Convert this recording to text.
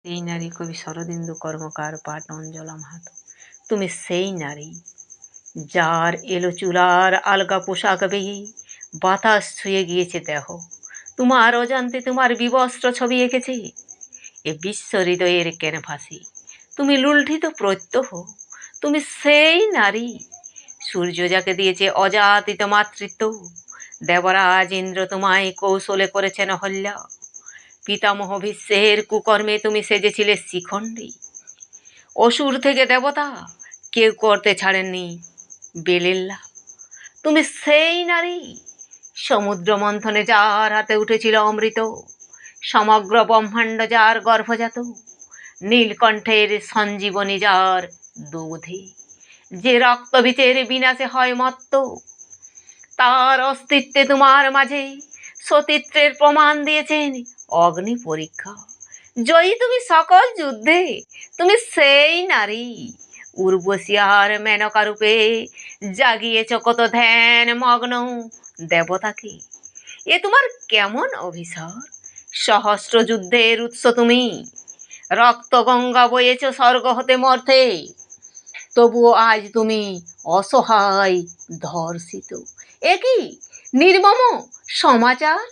এই নারী কবি শরদিন্দু কর্মকার, পাঠ অঞ্জলা মাহাতো। তুমি সেই নারী যার এলো চুলার আলগা পোশাক বেয়ে বাতাস ছুঁয়ে গিয়েছে দেহ, তোমার অজান্তে তোমার বিবস্ত্র ছবি এঁকেছে এ বিশ্ব হৃদয়ের ক্যানভাসে। তুমি লুণ্ঠিত প্রত্যহ, তুমি সেই নারী সূর্য যাকে দিয়েছে অযাচিত মাতৃত্ব, দেবরাজ ইন্দ্র তোমায় কৌশলে করেছেন হল্যা। পিতামহ ভীষ্মের কুকর্মে তুমি সেজেছিলে শিখণ্ডী। অসুর থেকে দেবতা কেউ করতে ছাড়েননি বেলিল্লা। তুমি সেই নারী সমুদ্র মন্থনে যার হাতে উঠেছিল অমৃত, সমগ্র ব্রহ্মাণ্ড যার গর্ভজাত, নীলকণ্ঠের সঞ্জীবনী যার দুধে, যে রক্তবীজের বিনাশে হয় মত্ত, তার অস্তিত্বে তোমার মাঝে সতীত্বের প্রমাণ দিয়েছেন অগ্নি পরীক্ষা। জয়ী তুমি সকল যুদ্ধে, তুমি সেই নারী উর্বশী আর মেনকা রূপে জাগিয়েছ কত ধ্যান মগ্ন দেবতাকে। এ তোমার কেমন অভিসার, সহস্র যুদ্ধের উৎস তুমি, রক্ত গঙ্গা বয়েছ স্বর্গ হতে মর্তে, তবুও আজ তুমি অসহায় ধর্ষিত। এ কি নির্মম সমাচার!